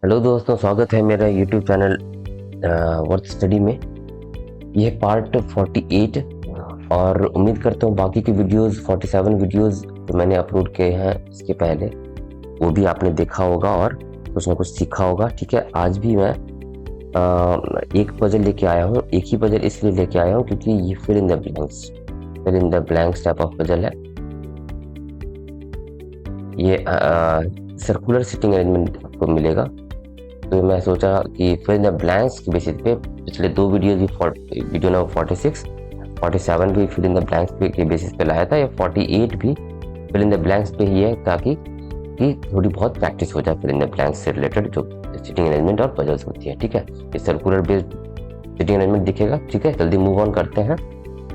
Hello दोस्तों, स्वागत है मेरा यूट्यूब चैनल वर्थ स्टडी में। यह पार्ट 48 और उम्मीद करता हूँ बाकी की वीडियोस 47 वीडियोस जो मैंने अपलोड किए हैं इसके पहले वो भी आपने देखा होगा और कुछ ना कुछ सीखा होगा। ठीक है, आज भी मैं एक पजल लेके आया हूँ। एक ही पजल इसलिए लेके आया हूँ क्योंकि ये fill in the blanks type of puzzle है। ये सर्कुलर सिटिंग अरेंजमेंट आपको मिलेगा, तो मैं सोचा कि फिल इन द ब्लैंक्स के बेसिस पे पिछले दो वीडियो भी वीडियो नंबर 46 47 भी फिल इन द ब्लैंक्स के बेसिस पे लाया था, या 48 भी फिल इन द ब्लैंक्स पे ही है, ताकि कि थोड़ी बहुत प्रैक्टिस हो जाए फिल इन द ब्लैंक्स से रिलेटेड जो सिटिंग अरेंजमेंट और पजल्स होती है। ठीक है, ये सर्कुलर बेस्ड सिटिंग अरेंजमेंट दिखेगा। ठीक है, जल्दी मूव ऑन करते हैं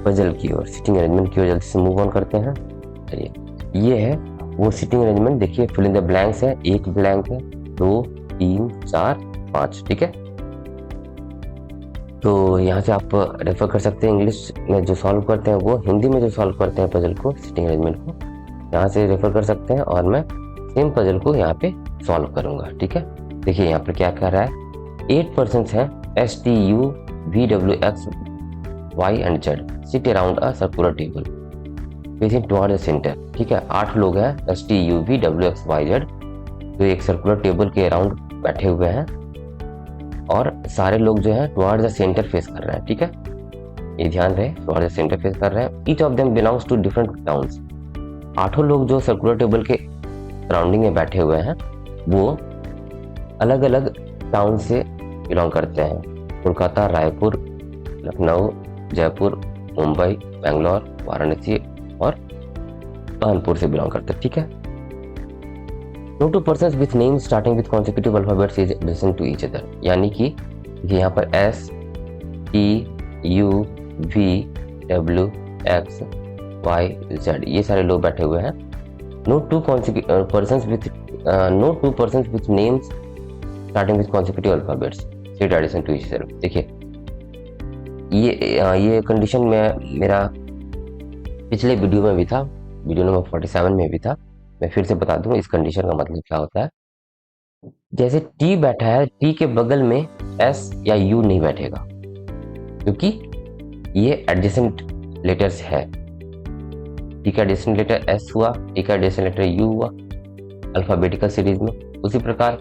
पजल की ओर, सिटिंग अरेंजमेंट की ओर जल्दी से मूव ऑन करते हैं। चलिए, ये है वो सिटिंग अरेंजमेंट। देखिए, फिल इन द ब्लैंक्स है, एक ब्लैंक है, 2 3 4 5। ठीक है, तो यहाँ से आप रेफर कर सकते हैं। इंग्लिश में जो सॉल्व करते हैं वो, हिंदी में जो सॉल्व करते हैं पजल को, सिटिंग अरेंजमेंट को, यहाँ से रेफर कर सकते हैं और मैं सेम पजल को यहाँ पे सॉल्व करूँगा। ठीक है, देखिए यहाँ पर क्या कह रहा है। 8 पर्सन्स हैं, STU VWX Y and Z sit around a circular table facing toward the center। ठीक है, 8 लोग हैं, STU VWX Y Z, तो एक सर्कुलर टेबल के अराउंड बैठे हुए हैं और सारे लोग जो है टुवर्ड्स द सेंटर फेस कर रहे हैं। ठीक है, ये ध्यान रहे, टुवर्ड्स द सेंटर फेस कर रहे हैं। Each of them belongs to different towns. 8 लोग जो सर्कुलर टेबल के सराउंडिंग में बैठे हुए हैं वो अलग अलग टाउन से बिलोंग करते हैं। कोलकाता, रायपुर, लखनऊ, जयपुर, मुंबई, बेंगलोर, वाराणसी और कानपुर से बिलोंग करते हैं। ठीक है, No two persons with names starting with consecutive alphabets is adjacent to each other। यानी कि यहाँ पर S, T, U, V, W, X, Y, Z ये सारे लोग बैठे हुए हैं। No two persons with names starting with consecutive alphabets sit adjacent to each other। देखिए, ये कंडीशन में मेरा पिछले वीडियो में भी था, वीडियो नंबर 47 में भी था। मैं फिर से बता दूं इस कंडीशन का मतलब क्या होता है। जैसे T बैठा है, T के बगल में S या U नहीं बैठेगा क्योंकि ये एडजेसेंट लेटर्स है। T का एडजेसेंट लेटर S हुआ, T का एडजेसेंट लेटर U हुआ अल्फाबेटिकल सीरीज में। उसी प्रकार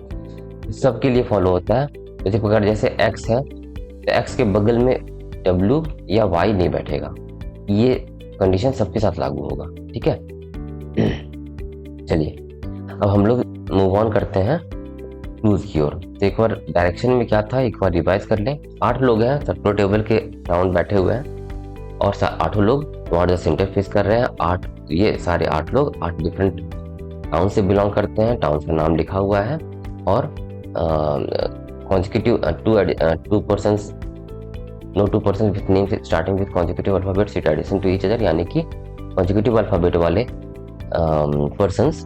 सबके लिए फॉलो होता है। इसी प्रकार जैसे X है तो X के बगल में W या Y नहीं बैठेगा। ये कंडीशन सबके साथ लागू होगा। ठीक है, चलिए अब हम लोग मूव ऑन करते हैं क्लूज की ओर। तो एक बार डायरेक्शन में क्या था एक बार रिवाइज कर लें। 8 लोग हैं, सर्कुलर टेबल के राउंड बैठे हुए हैं और 8 लोग टुवर्ड्स द सेंटर फेस कर रहे हैं। ये सारे 8 लोग 8 डिफरेंट टाउन से बिलोंग करते हैं। टाउन का नाम लिखा हुआ है और consecutive two persons with name starting with consecutive alphabet sit addition to each other, यानी कि कॉन्जिक्यूटिव अल्फाबेट वाले पर्सन्स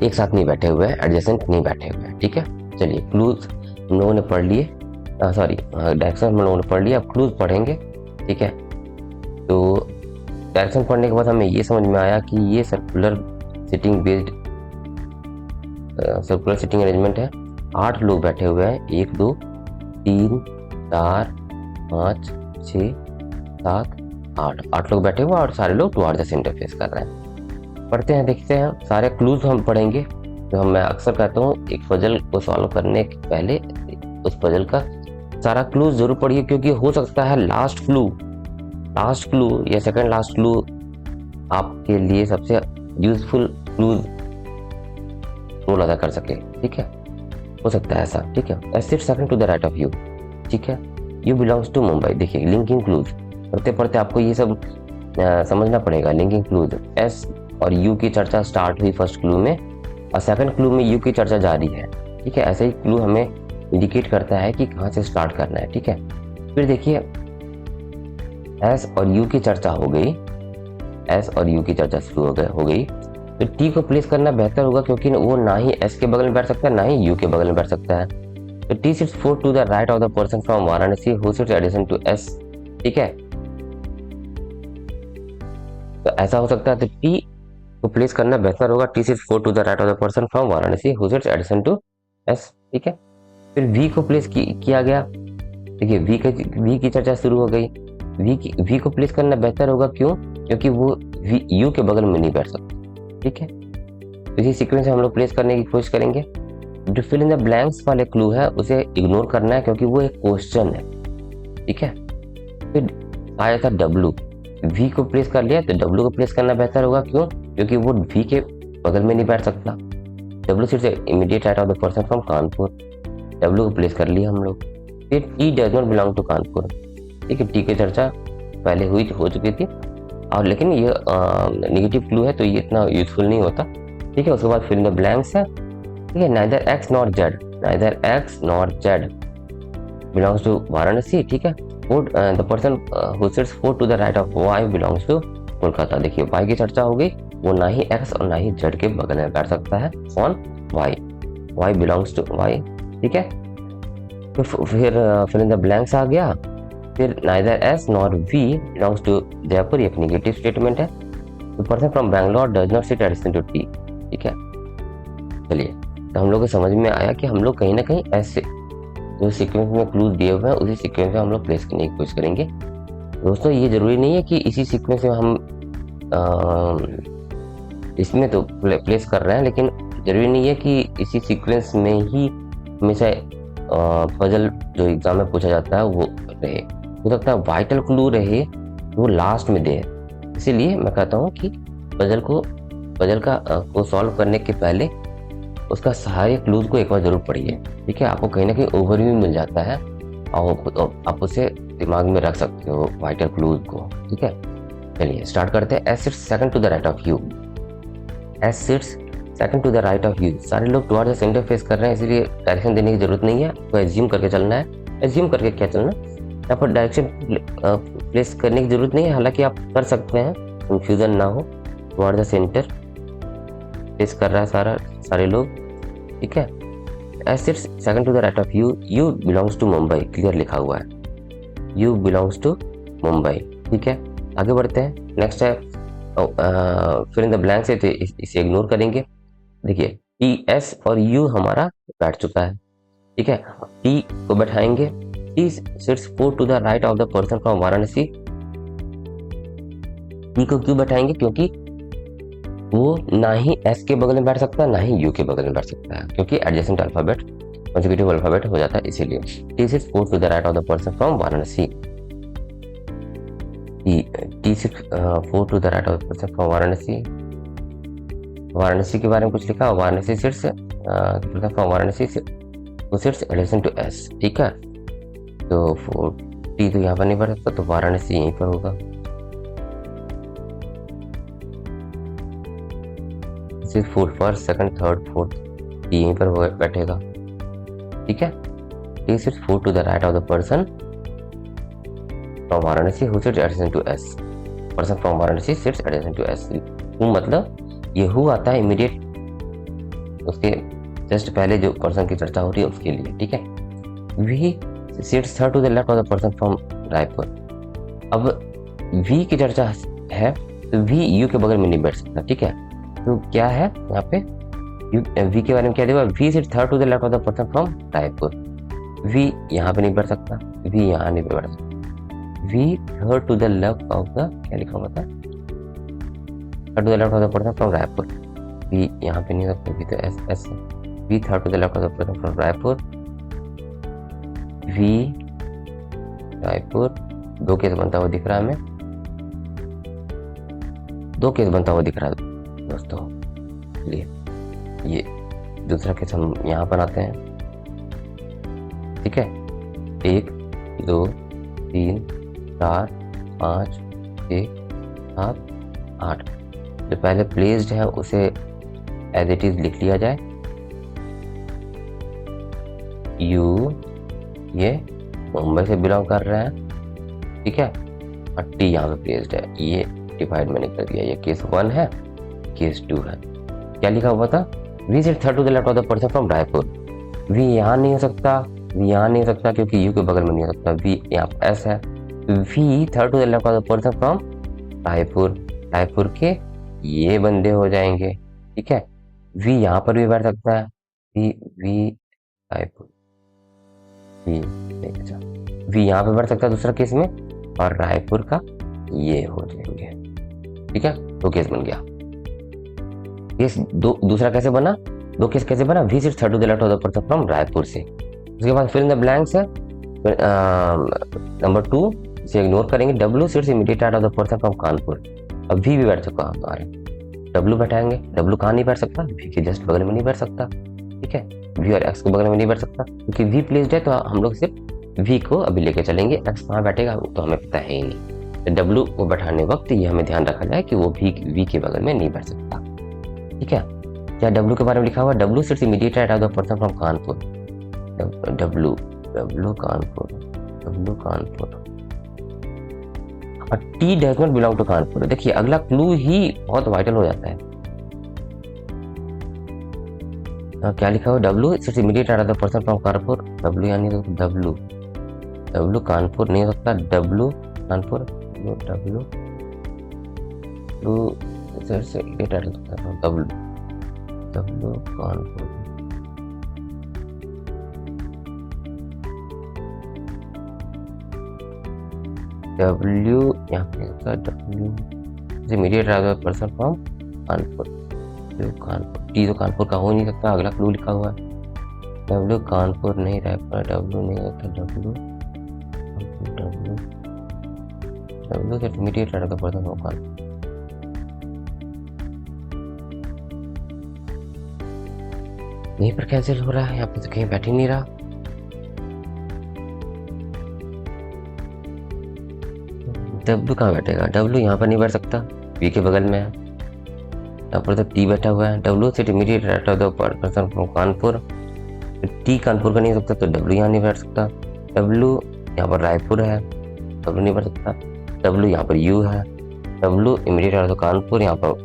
एक साथ नहीं बैठे हुए हैं, एडजेसेंट नहीं बैठे हुए हैं। ठीक है, चलिए क्लूज हम लोगों ने पढ़ लिए, डायरेक्शन हम लोगों ने पढ़ लिया। अब क्लूज पढ़ेंगे। ठीक है, तो डायरेक्शन पढ़ने के बाद हमें ये समझ में आया कि ये सर्कुलर सिटिंग अरेंजमेंट है। 8 लोग बैठे हुए हैं, 1 2 3 4 5 6 7 8 लोग बैठे हुए और सारे लोग टुवर्ड्स द सेंटर फेस कर रहे हैं। पढ़ते हैं, देखते हैं सारे क्लूज हम पढ़ेंगे। तो मैं अक्सर कहता हूँ एक पजल को सॉल्व करने के पहले उस पजल का सारा क्लूज जरूर पढ़िए, क्योंकि हो सकता है लास्ट क्लू या सेकंड लास्ट क्लू आपके लिए सबसे यूजफुल क्लूज रोल अदा कर सके। ठीक है, हो सकता है ऐसा। ठीक है, S sit second to the right of U. ठीक है, यू बिलोंग्स टू मुंबई। देखिए, लिंकिंग क्लूज पढ़ते पढ़ते आपको ये सब समझना पड़ेगा। लिंकिंग क्लूज, एस और यू की चर्चा स्टार्ट हुई फर्स्ट क्लू में और सेकंड क्लू में यू की चर्चा जारी है। ठीक है, ऐसे ही क्लू हमें इंडिकेट करता है कि कहाँ से स्टार्ट करना है। ठीक है, फिर देखिए एस और यू की चर्चा हो गई, एस और यू की चर्चा शुरू हो गई, तो टी को प्लेस करना बेहतर होगा क्योंकि वो ना ही एस के बगल में बैठ सकता है ना ही यू के बगल में बैठ सकता है। तो T sits 4 to the right of the person from Varanasi who sits adjacent to S. ठीक है, तो ऐसा हो सकता है। तो टी को प्लेस करना बेहतर होगा T sits 4 to the right of the person from Varanasi who sits adjacent to S. ठीक है, फिर वी को प्लेस किया गया। देखिए वी की चर्चा शुरू हो गई। वी को प्लेस करना बेहतर होगा, क्यों? क्योंकि वो यू के बगल में नहीं बैठ सकता। ठीक है, इसी सीक्वेंस में हम लोग प्लेस करने की कोशिश करेंगे। जो फिल इन द ब्लैंक्स वाले क्लू है उसे इग्नोर करना है, क्योंकि वो एक क्वेश्चन है। ठीक है, फिर आया था डब्लू। वी को प्लेस कर लिया तो डब्लू को प्लेस करना बेहतर होगा, क्यों? क्योंकि वो वी के बगल में नहीं बैठ सकता। डब्लू सिर्फ immediate right of the person from Kanpur, W को प्लेस कर लिया हम लोग। फिर T does not belong to Kanpur. ठीक है, टी की चर्चा पहले हो चुकी थी, और लेकिन ये नेगेटिव क्लू है तो ये इतना यूजफुल नहीं होता। ठीक है, उसके बाद फिर इन द ब्लैंक्स है। ठीक है, neither X not Z, neither X not Z belongs to Varanasi. ठीक है, the person who sits 4 to the right of Y belongs to Kolkata. देखिए वाई की चर्चा हो गई, वो ना ही एक्स और ना ही जेड के बगल में बैठ सकता है। On Y belongs to Y. ठीक है, तो फिर इन द ब्लैंक्स आ गया। फिर neither S nor V belongs to Jaipur, ये नेगेटिव स्टेटमेंट है। The person from Bangalore does not sit addition to T. ठीक है, चलिए तो हम लोग को समझ में आया कि हम लोग कहीं ना कहीं ऐसे जो सीक्वेंस में क्लूज दिए हुए हैं उसी सीक्वेंस में हम लोग प्लेस करने की कोशिश करेंगे। दोस्तों ये जरूरी नहीं है कि इसी सीक्वेंस में हम इसमें तो प्लेस कर रहे हैं, लेकिन जरूरी नहीं है कि इसी सीक्वेंस में ही हमेशा पजल जो एग्जाम में पूछा जाता है वो रहे। हो सकता है वाइटल क्लू रहे वो लास्ट में दे। इसीलिए मैं कहता हूँ कि पजल को सॉल्व करने के पहले उसका सारे क्लूज को एक बार जरूर पढ़िए। ठीक है, आपको कहीं ना कहीं ओवरव्यू मिल जाता है और आप उसे दिमाग में रख सकते हो वाइटल क्लूज को। ठीक है, चलिए स्टार्ट करते हैं। S sits second to the right of U, S sits second to the right of U. सारे लोग टुवर्ड द सेंटर फेस कर रहे हैं, इसलिए डायरेक्शन देने की जरूरत नहीं है, तो एज्यूम करके चलना है। एज्यूम करके क्या चलना, यहाँ पर डायरेक्शन प्लेस करने की जरूरत नहीं है, हालांकि आप कर सकते हैं, कंफ्यूजन ना हो। टुवर्ड द सेंटर फेस कर रहा है सारे लोग। ठीक है, S sits second to the right of U, U belongs to Mumbai, clear लिखा हुआ है, यू बिलोंग्स टू मुंबई। ठीक है, आगे बढ़ते हैं। नेक्स्ट है फिर इन द ब्लैंक से, तो इसे इग्नोर करेंगे। देखिए टी एस और यू हमारा बैठ चुका है। ठीक है, टी को बैठाएंगे। T sits 4 to the right of the person from Varanasi. T को क्यों बैठाएंगे? क्योंकि वो ना ही एस के बगल में बैठ सकता है ना ही यू के बगल में बैठ सकता है, क्योंकि एडजेसेंट अल्फाबेट कंसेक्यूटिव अल्फाबेट हो जाता है, इसीलिए T sits 4 to the right of the person from Varanasi. T sits 4 to the right of the person from Varanasi. Varanasi के बारे में कुछ लिखा, Varanasi sits from Varanasi sits adjacent to S. ठीक है, तो टी तो यहाँ पर नहीं बैठ सकता, तो वाराणसी यहीं पर होगा। फर्स्ट सेकंड थर्ड फोर्थ यहीं पर बैठेगा। ठीक है, T sits 4 to the right of the person from Varanasi who sits adjacent to S. Person from Varanasi sits adjacent to S. मतलब ये हु आता है इमीडिएट उसके जस्ट पहले जो पर्सन की चर्चा हो रही है उसके लिए। ठीक है, V sits third to the left of the person from Raipur. अब वी की चर्चा है तो वी यू के बगल में नहीं बैठ सकता। ठीक है, तो क्या है यहाँ पे वी के बारे में क्या दिया? V sits third to the left of the person from Raipur. V यहाँ पे नहीं बैठ सकता, वी यहाँ नहीं बैठ सकता। V third to the left of the, क्या लिखा हुआ था, third to the left of the person from Raipur. V यहाँ पे नहीं सकता, वी तो S S. V third to the left of the person from Raipur. V Raipur, दो केस बनता हुआ दिख रहा है हमें, दो केस बनता हुआ दिख रहा है दोस्तों। चलिए ये दूसरा केस हम यहाँ बनाते हैं। ठीक है, 1 2 3 4 5 6 7 8। जो पहले प्लेस्ड है उसे एज इट इज लिख लिया जाए। यू ये मुंबई से बिलोंग कर रहे हैं। ठीक है, और टी यहाँ पे प्लेस्ड है, ये डिवाइड मैंने कर दिया। ये केस 1 है, केस 2 है। क्या लिखा हुआ था? V sits third to the left of the person from Raipur. V यहाँ नहीं हो सकता, वी यहाँ नहीं हो सकता क्योंकि यू के बगल में नहीं हो सकता, वी यहाँ पे एस है। V third to the left of the person from Raipur, Raipur के ये बंदे हो जाएंगे, ठीक है। वी यहाँ पर भी बैठ सकता है, वी वी रायपुर, वी यहाँ पे बैठ सकता है दूसरा केस में, और रायपुर का ये हो जाएंगे, ठीक है। दो केस बन गया। केस दूसरा कैसे बना, दो केस कैसे बना, V sits third to the left of the person from Raipur से। उसके बाद फिर इन द ब्लैंक्स है नंबर 2 से इग्नोर करेंगे, W sits immediate right of the person from Kanpur. अब वी भी बैठ चुका हमारे, डब्ल्यू बैठाएंगे, डब्ल्यू कहाँ नहीं बैठ सकता, वी के जस्ट बगल में नहीं बैठ सकता, ठीक है। वी और एक्स के बगल में नहीं बैठ सकता क्योंकि वी प्लेस्ड है, तो हम लोग सिर्फ वी को अभी लेके चलेंगे, एक्स कहाँ बैठेगा तो हमें पता है ही नहीं। तो डब्ल्यू को बैठाने वक्त ये हमें ध्यान रखा जाए कि वो वी के बगल में नहीं बैठ सकता, ठीक है। क्या डब्ल्यू के बारे में लिखा हुआ, W sits immediate right of the person from Kanpur, W Kanpur, W Kanpur, और T does not belong to Kanpur. देखिए अगला क्लू ही बहुत वाइटल हो जाता है। क्या लिखा हुआ, W sits immediate right of the person from Kanpur, W यानी डब्ल्यू कानपुर नहीं हो सकता, W Kanpur, W sits immediate right of the person, W Kanpur, W यहाँ पे होता है, W immediate right of the person from Kanpur, Kanpur, T तो कानपुर का हो नहीं सकता, अगला क्लू लिखा हुआ है, डब्ल्यू कानपुर नहीं रह पा, डब्ल्यू नहीं होता, डब्ल्यू से immediate right of the person from Kanpur, यहीं पर कैंसिल हो रहा है, यहाँ पे तो कहीं बैठ ही नहीं रहा। डब्ल्यू कहाँ बैठेगा, डब्ल्यू यहाँ पर नहीं बैठ सकता, वी के बगल में है, यहाँ पर तो टी बैठा हुआ है, डब्ल्यू से immediate right of the person from Kanpur, T Kanpur का नहीं हो सकता तो डब्ल्यू यहाँ नहीं बैठ सकता, डब्ल्यू यहाँ पर रायपुर है, डब्ल्यू नहीं बैठ सकता, डब्ल्यू यहाँ पर यू है, W immediate right of the Kanpur, यहाँ पर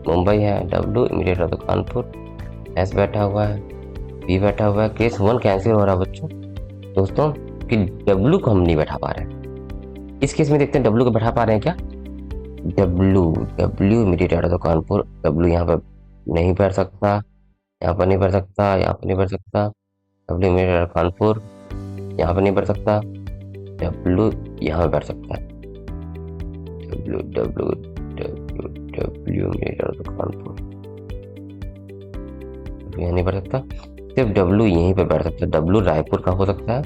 मुंबई है, W immediate right of the Kanpur, S बैठा हुआ है, बी बैठा हुआ है, केस 1 कैंसिल हो रहा है बच्चों दोस्तों कि डब्ल्यू को हम नहीं बैठा पा रहे हैं। इस केस में देखते हैं डब्ल्यू को बैठा पा रहे हैं क्या, W immediate right of the Kanpur, W यहाँ पर नहीं बैठ सकता, यहाँ पर नहीं बैठ सकता, यहाँ पर नहीं बैठ सकता, W immediate right of Kanpur, यहाँ पर नहीं बैठ सकता, डब्ल्यू यहाँ पर बैठ सकता है, W immediate right of Kanpur, यहाँ नहीं बैठ सकता, सिर्फ डब्ल्यू यहीं पे बैठ सकता है, डब्ल्यू रायपुर का हो सकता है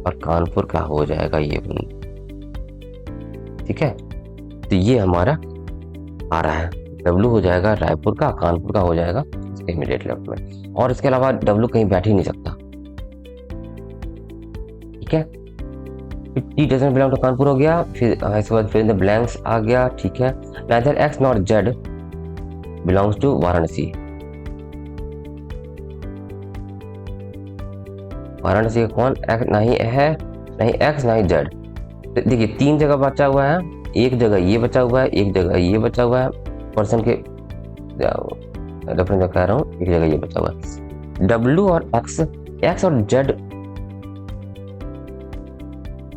और कानपुर का हो जाएगा ये, ठीक है। तो ये हमारा आ रहा है, डब्ल्यू हो जाएगा रायपुर का, कानपुर का हो जाएगा इमीडिएट लेफ्ट में, और इसके अलावा डब्ल्यू कहीं बैठ ही नहीं सकता, ठीक है। T doesn't belong to Kanpur हो गया, फिर इसके बाद फिर द ब्लैंक्स आ गया, ठीक है। Neither X not Z belongs to Varanasi, Varanasi का कौन, एक्स नहीं है, नहीं एक्स नहीं जेड। देखिए 3 जगह बचा हुआ है, एक जगह ये बचा हुआ है, एक जगह ये बचा हुआ है, पर्सन के रेफरेंस कह रहा हूँ, एक जगह ये बचा हुआ है, डब्ल्यू और एक्स और जेड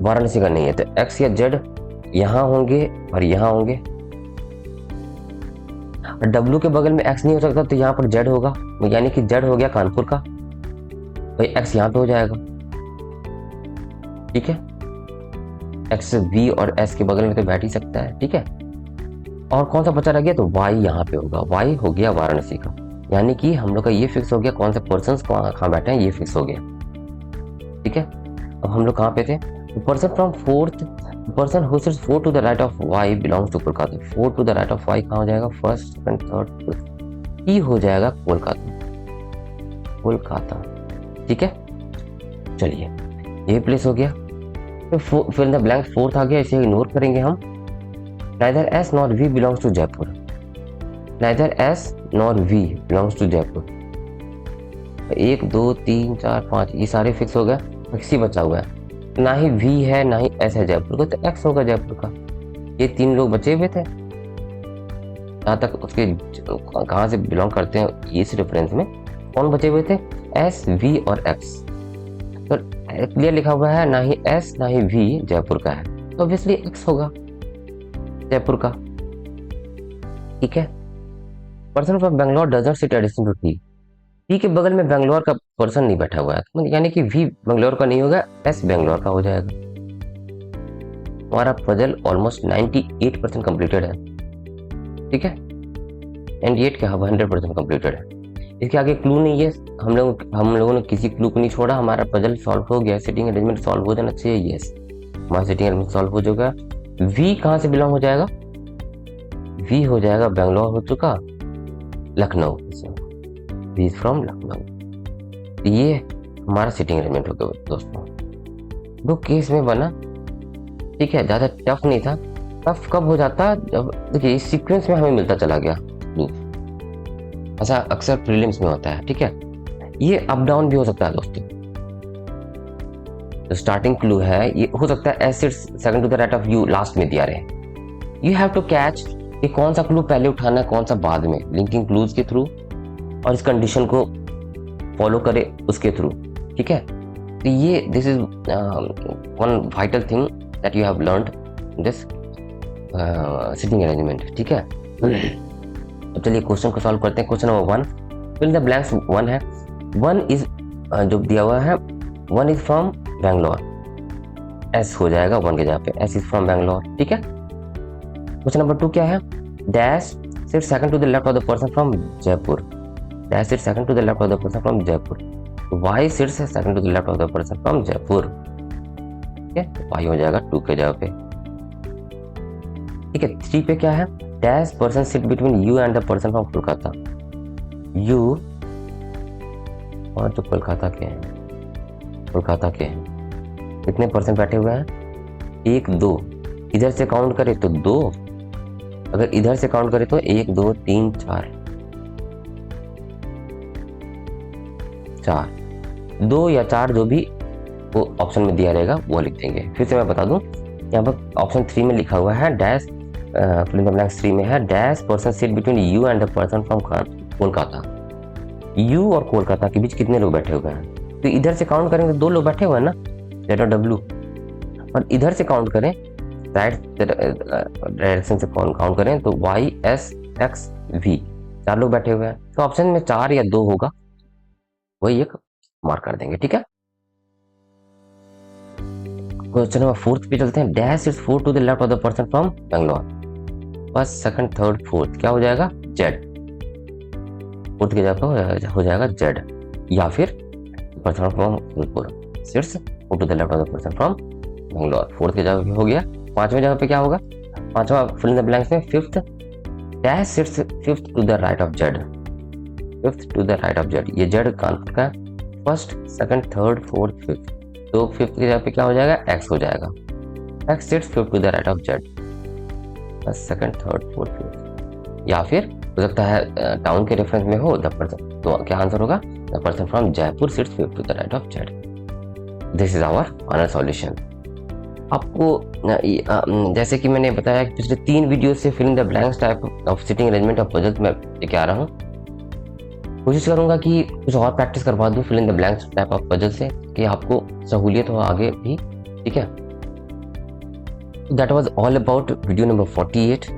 वाराणसी का नहीं है, तो एक्स या जेड यहाँ होंगे और यहाँ होंगे, और डब्ल्यू के बगल में एक्स नहीं हो सकता तो यहाँ पर जेड होगा, यानी कि जेड हो गया कानपुर का, तो एक्स यहाँ पे हो जाएगा, ठीक है। एक्स वी और एस के बगल में तो बैठ ही सकता है, ठीक है। और कौन सा बचा रह गया, तो वाई यहाँ पे होगा, वाई हो गया वाराणसी का, यानी कि हम लोग का ये फिक्स हो गया, कौन से पर्सन कहाँ बैठे हैं ये फिक्स हो गया, ठीक है। अब हम लोग कहाँ पे थे, person from fourth, person who sits 4 to the right of Y belongs to Kolkata, 4 to the right of Y कहाँ हो जाएगा, first second third fourth, E हो जाएगा कोलकाता, कोलकाता, ठीक है। चलिए ये प्लेस हो गया, फिर द ब्लैंक फोर्थ आ गया, इसे इग्नोर करेंगे हम। Neither S nor V belongs to Jaipur, neither S nor V belongs to Jaipur, 1 2 3 4 5 ये सारे फिक्स हो गए, एक्स ही बचा हुआ है, ना ही वी है ना ही एस है जयपुर का, तो एक्स होगा जयपुर का। ये 3 लोग बचे हुए थे, जहाँ तक उसके कहाँ से बिलोंग करते हैं इस रेफरेंस में कौन बचे हुए थे, एस वी और एक्स, तो क्लियर लिखा हुआ है, ना ही एस ना ही वी जयपुर का है, तो ऑब्वियसली एक्स होगा जयपुर का, ठीक है। Person from Bangalore doesn't sit addition to T, T के बगल में बैंगलोर का पर्सन नहीं बैठा हुआ है, तो यानी कि वी बैंगलोर का नहीं होगा, एस बैंगलोर का हो जाएगा। हमारा पजल ऑलमोस्ट 98% कंप्लीटेड है, ठीक है। 98 क्या 100% कंप्लीटेड है। इसके आगे क्लू नहीं है, हम लोगों ने किसी क्लू को नहीं छोड़ा, हमारा पजल सॉल्व हो गया। सिटिंग अरेंजमेंट सॉल्व हो जाना चाहिए, यस हमारा सिटिंग अरेंजमेंट सॉल्व हो जाएगा। वी कहाँ से बिलोंग हो जाएगा, वी हो जाएगा बैंगलोर हो चुका, Lucknow, V is from Lucknow. ये हमारा सिटिंग अरेंजमेंट हो गया दोस्तों। दो केस में बना, ठीक है, ज़्यादा टफ नहीं था। टफ कब हो जाता, जब देखिए इस सीक्वेंस में हमें मिलता चला गया क्लू, ऐसा अक्सर प्रीलिम्स में होता है, ठीक है। ये अप डाउन भी हो सकता है दोस्तों। जो स्टार्टिंग क्लू है ये हो सकता है S sits second to the right of U last में दिया रहे। यू हैव टू कैच कि कौन सा क्लू पहले उठाना है कौन सा बाद में, लिंकिंग क्लूज के थ्रू और इस कंडीशन को फॉलो करे उसके थ्रू, ठीक है। तो ये this is one vital thing that you have learned this sitting arrangement, ठीक है। तो चलिए क्वेश्चन को सॉल्व करते हैं। Question number 1, fill the blanks. 1 है, 1 इज जो दिया हुआ है 1 इज फ्रॉम बैंगलोर, एस हो जाएगा 1 के जगह पे, एस इज फ्रॉम बैंगलोर, ठीक है। क्वेश्चन नंबर 2 क्या है, dash sit second to the left of the person from Jaipur, dash sit second to the left of the person from Jaipur, Y sits second to the left of the person from Jaipur, ठीक है, Y हो जाएगा 2 के जगह पे, ठीक है। 3 पे क्या है, dash person sit between U and the person from Kolkata, U और जो कोलकाता के हैं, कोलकाता के हैं, कितने पर्सन बैठे हुए हैं, 1 2, इधर से काउंट करें तो 2, अगर इधर से काउंट करें तो 1 2 3 4 2 या 4 जो भी वो ऑप्शन में दिया रहेगा वो लिख देंगे। फिर से मैं बता दूं, यहाँ पर ऑप्शन 3 में लिखा हुआ है dash fill in the blanks 3 में है dash person sit between U and the person from Kolkata. U और कोलकाता के बीच कितने लोग बैठे हुए हैं, तो इधर से काउंट करेंगे तो 2 लोग बैठे हुए हैं ना, लेटर डब्ल्यू, और इधर से काउंट करें राइट डायरेक्शन से काउंट करें तो वाई एस एक्स वी, 4 लोग बैठे हुए हैं। तो ऑप्शन में 4 या 2 होगा, वही एक मार्क कर देंगे, ठीक है। क्वेश्चन नंबर 4 पे चलते हैं, dash is 4 to the left of the person from Bangalore, first second third fourth क्या हो जाएगा, जेड, फोर्थ की जगह हो जाएगा जेड, या फिर person from Phulpur sits 4 to the left of the person from Bangalore, fourth की जगह हो गया। 5वें जगह पे क्या होगा, 5वां फिल इन द ब्लैंक्स में fifth, dash sits fifth to the right of Z, fifth to the right of Z, ये जेड कानपुर का first second third fourth fifth, तो फिफ्थ की जगह पे क्या हो जाएगा, एक्स हो जाएगा, X sits fifth to the right of Z, first second third fourth fifth, या फिर हो सकता है टाउन के रेफरेंस में हो द पर्सन, तो क्या आंसर होगा, the person from Jaipur sits fifth to the right of Z. This is our final solution. आपको जैसे कि मैंने बताया कि पिछले 3 वीडियो से fill in the blanks type of sitting arrangement of puzzles में लेके आ रहा हूँ। कोशिश करूंगा कि कुछ और प्रैक्टिस करवा दूँ fill in the blanks type of puzzle से, कि आपको सहूलियत हो आगे भी, ठीक है। That was all about video number 48।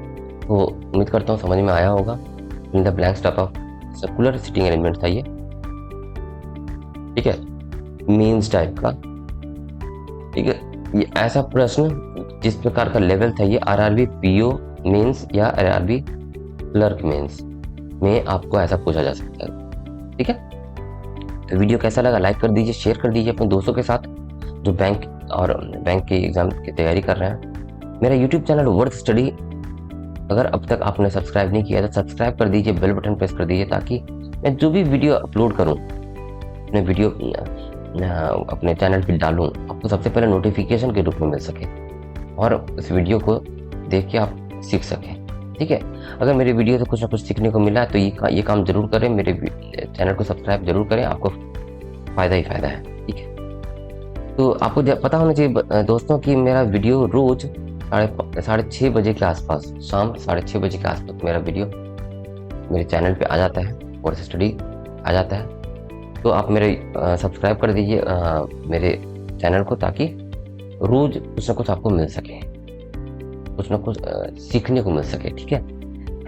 तो उम्मीद करता हूँ समझ में आया होगा। Fill in the blanks type of circular sitting arrangement था ये, ठीक है, मीन्स टाइप का, ठीक है। ये ऐसा प्रश्न जिस प्रकार का लेवल था ये आरआरबी पीओ मेंस या आरआरबी क्लर्क मेंस में आपको ऐसा पूछा जा सकता है, ठीक है। तो वीडियो कैसा लगा लाइक कर दीजिए, शेयर कर दीजिए अपने दोस्तों के साथ जो बैंक के एग्जाम की तैयारी कर रहे हैं। मेरा यूट्यूब चैनल वर्थ स्टडी अगर अब तक आपने सब्सक्राइब नहीं किया तो सब्सक्राइब कर दीजिए, बेल बटन प्रेस कर दीजिए, ताकि मैं जो भी वीडियो अपलोड करूँ, अपने वीडियो अपने चैनल पे डालूं, आपको सबसे पहले नोटिफिकेशन के रूप में मिल सके और उस वीडियो को देख के आप सीख सकें, ठीक है। अगर मेरे वीडियो से कुछ ना कुछ सीखने को मिला तो ये काम जरूर करें, मेरे चैनल को सब्सक्राइब जरूर करें, आपको फ़ायदा ही फ़ायदा है, ठीक है। तो आपको पता होना चाहिए दोस्तों कि मेरा वीडियो रोज़ 6:30 बजे के आसपास, शाम 6:30 बजे के आसपास मेरा वीडियो मेरे चैनल पर आ जाता है, वर्थ स्टडी आ जाता है। तो आप मेरे सब्सक्राइब कर दीजिए मेरे चैनल को, ताकि रोज़ कुछ ना कुछ आपको मिल सके, कुछ ना कुछ सीखने को मिल सके, ठीक है।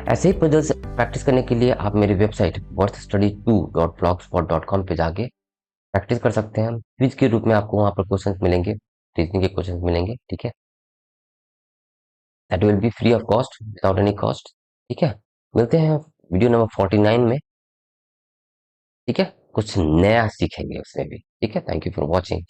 ऐसे ही पजल्स प्रैक्टिस करने के लिए आप मेरी वेबसाइट worthstudy2.blogspot.com पे जाके प्रैक्टिस कर सकते हैं। क्विज के रूप में आपको वहां पर क्वेश्चंस मिलेंगे, रीजनिंग के क्वेश्चंस मिलेंगे, ठीक है। That will be free of cost, without any cost, ठीक है। मिलते हैं वीडियो नंबर 49 में, ठीक है। कुछ नया सीखेंगे उसमें भी, ठीक है। Thank you for watching.